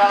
Qué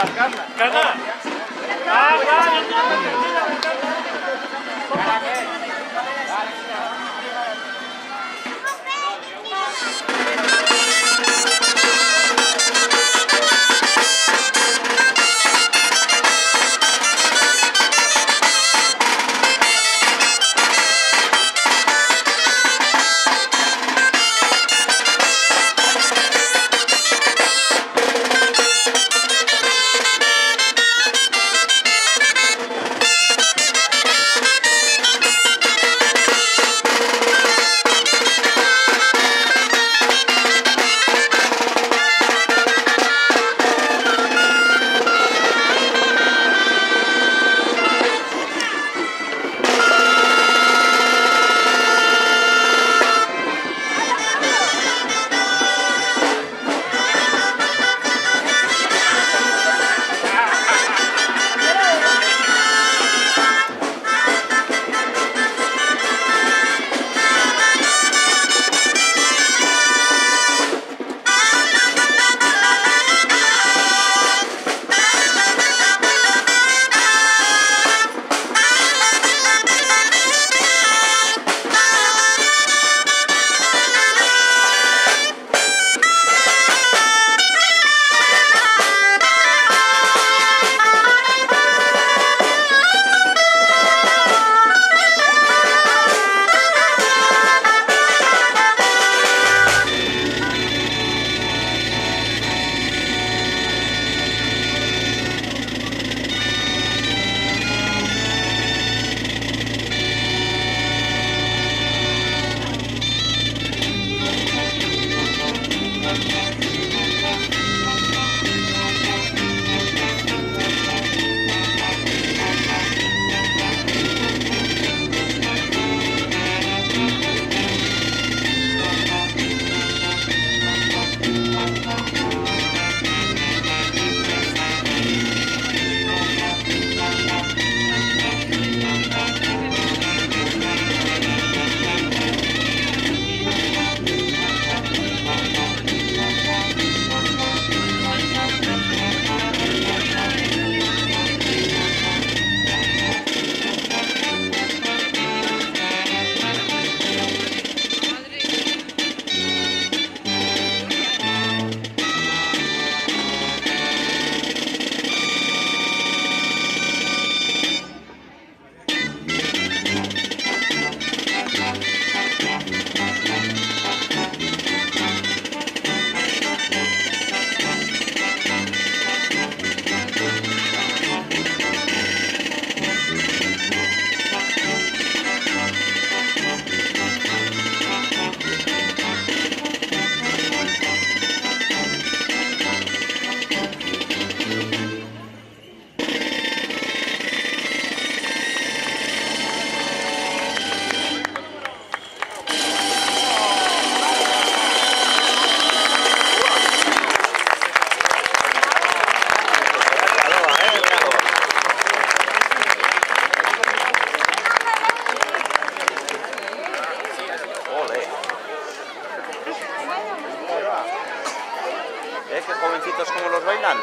jovencitos como los bailan.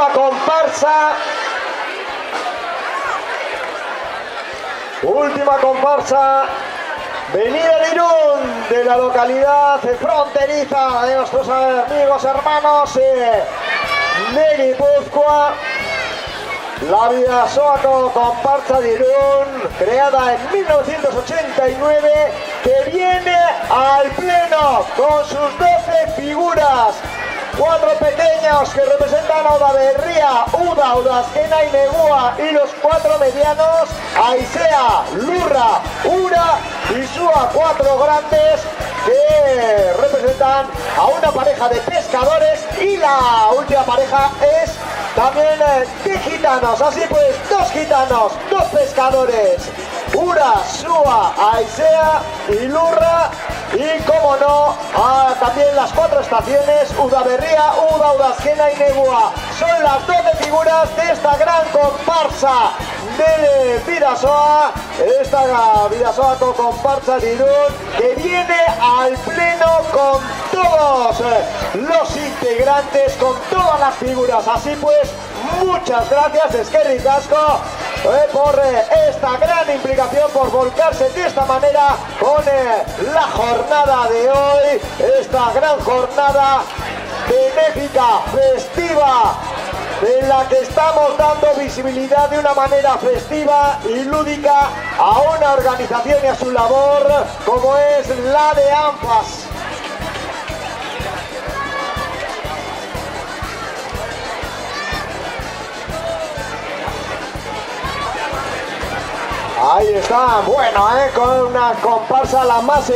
última comparsa. Última comparsa. Venida de Irún, de la localidad fronteriza de nuestros amigos hermanos de Guipúzcoa. La Bidasoa comparsa de Irún, creada en 1989, que viene al pleno con sus 12 figuras. 4 pequeños que representan a Udaberria, Uda, Udazkena y Negua, y los 4 medianos, Aisea, Lurra, Ura y Sua, 4 grandes que representan a una pareja de pescadores, y la última pareja es también de gitanos. Así pues, 2 gitanos, 2 pescadores, Ura, Sua, Aisea y Lurra, y como no, también las 4 estaciones, Udaberria, Uda, Udazkena y Negua. Son las 12 figuras de esta gran comparsa de Bidasoa, esta Bidasoa comparsa de Irún, que viene al pleno con todos los integrantes, con todas las figuras. Así pues, muchas gracias, eskerrik asko, por esta gran implicación, por volcarse de esta manera con la jornada de hoy, esta gran jornada benéfica, festiva, en la que estamos dando visibilidad de una manera festiva y lúdica a una organización y a su labor como es la de ANFAS. Ahí está, bueno, con una comparsa la más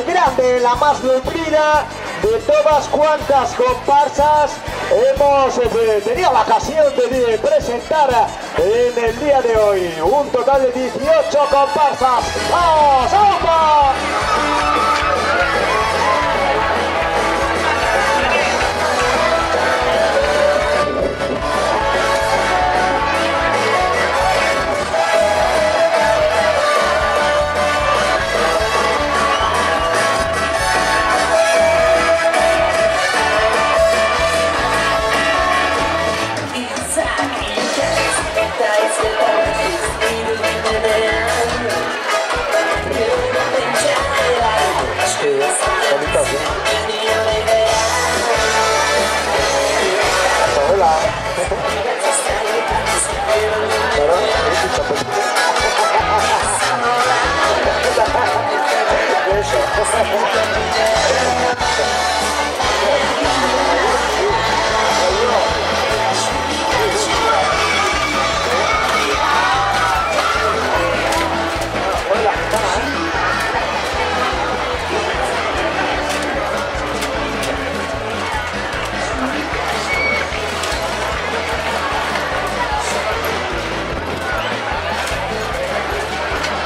grande, la más nutrida de todas cuantas comparsas hemos tenido la ocasión de presentar en el día de hoy. Un total de 18 comparsas. ¡Vamos, vamos!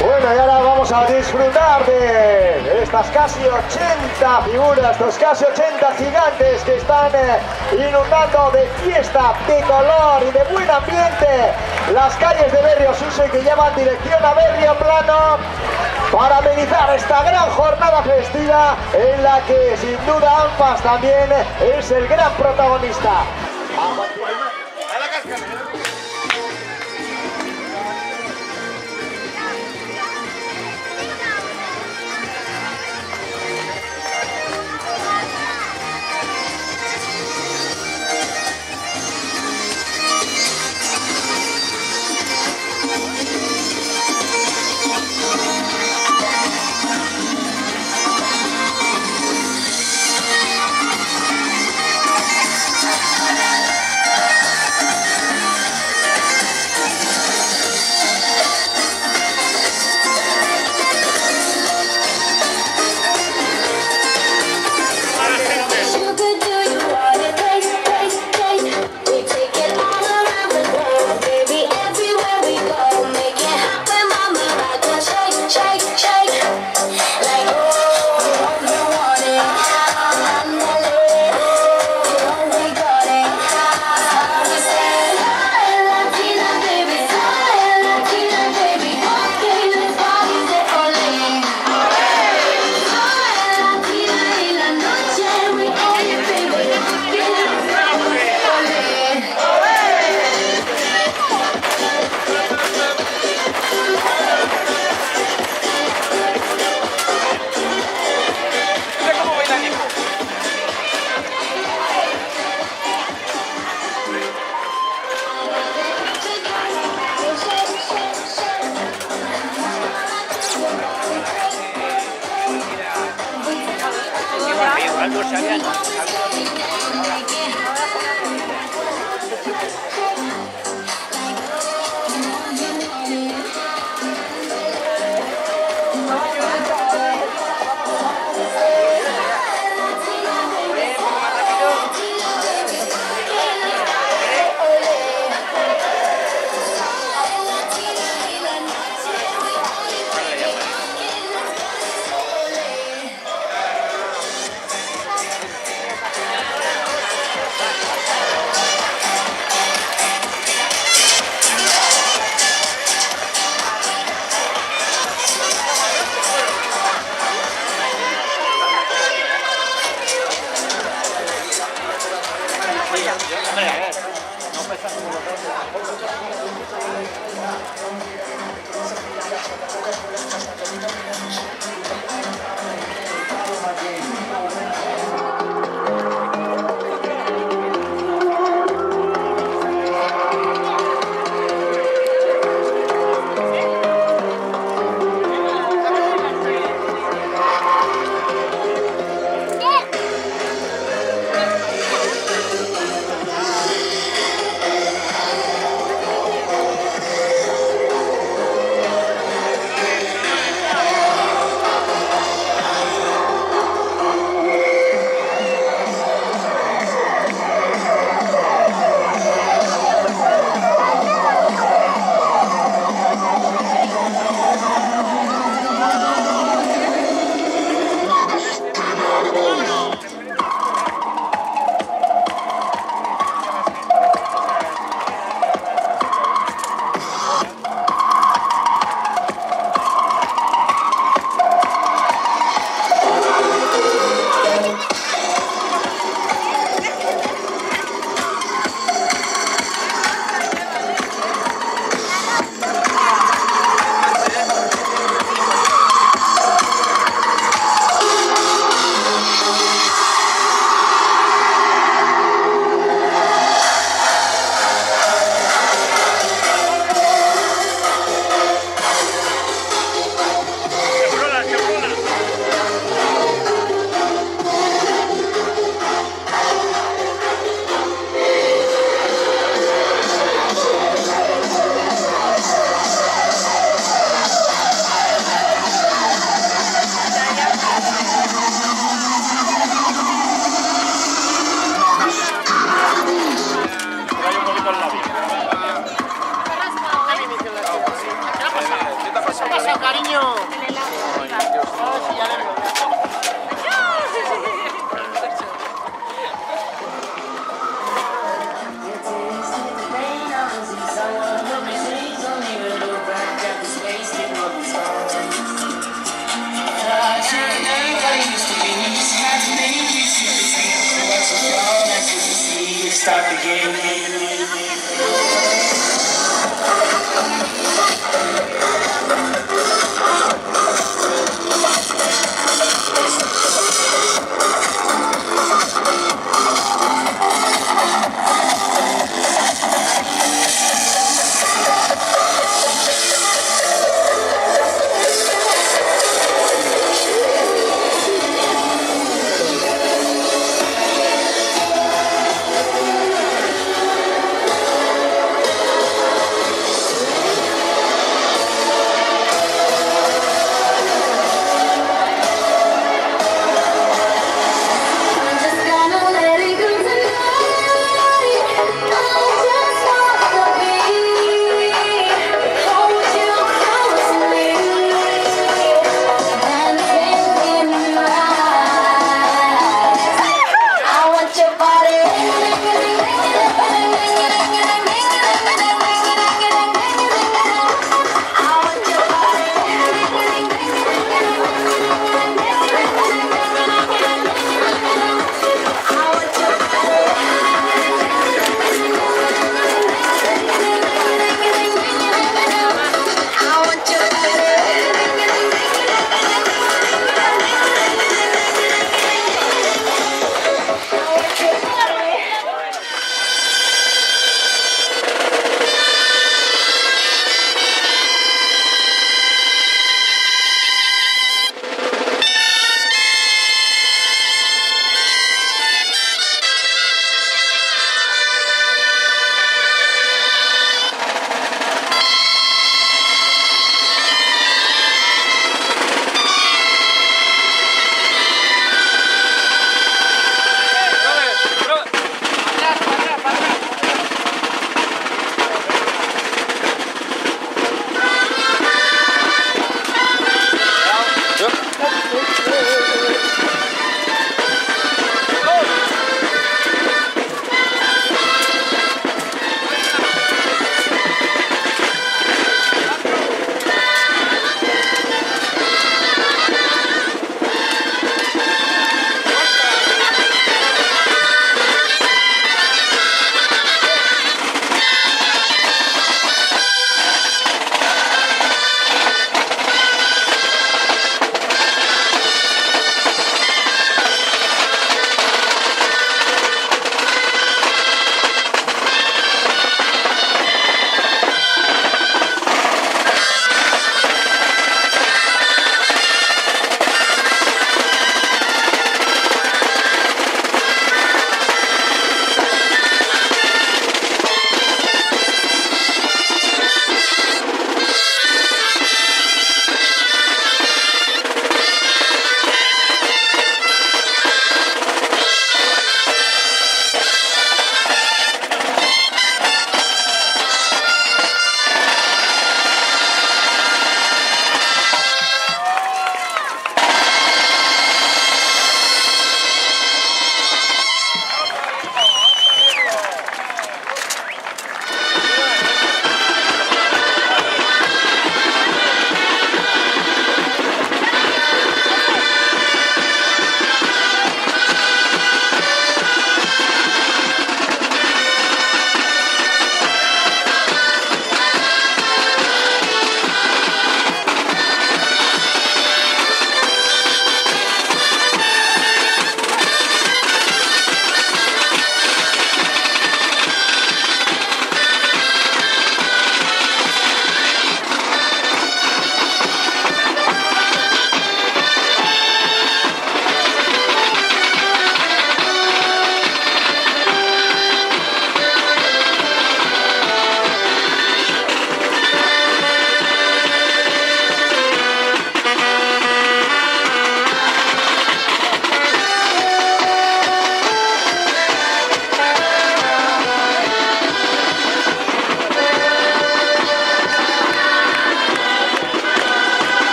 Bueno, y ahora vamos a disfrutar de estas casi 80 figuras, estos casi 80 gigantes que están inundando de fiesta, de color y de buen ambiente las calles de Berriosuso, y que llevan dirección a Berrioplano para amenizar esta gran jornada festiva en la que sin duda ANFAS también es el gran protagonista. Algo sabían. Start the game.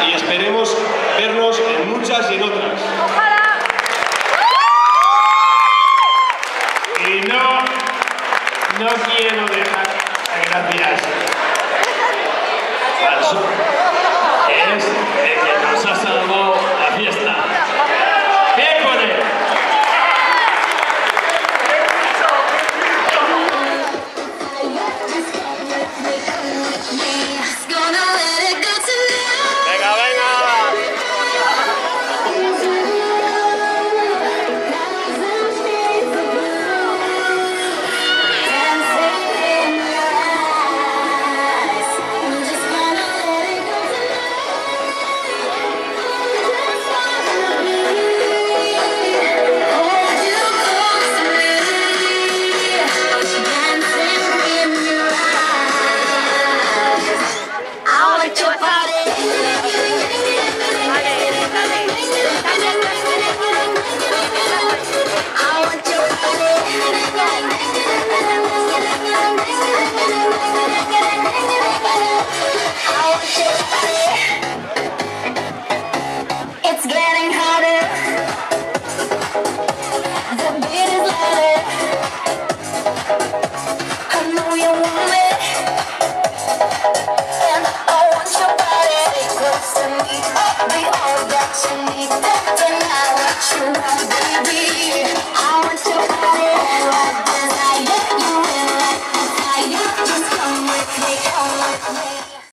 y esperemos vernos en muchas y en otras. Y no quiero dejar, gracias, al sol, que es el que nos ha salvado la fiesta. ¡Bien con él! Venga, venga. It's getting harder. The beat is louder. I know you want me, and I want your body close to me. Be all that you need. Deny what you want, baby. I want you.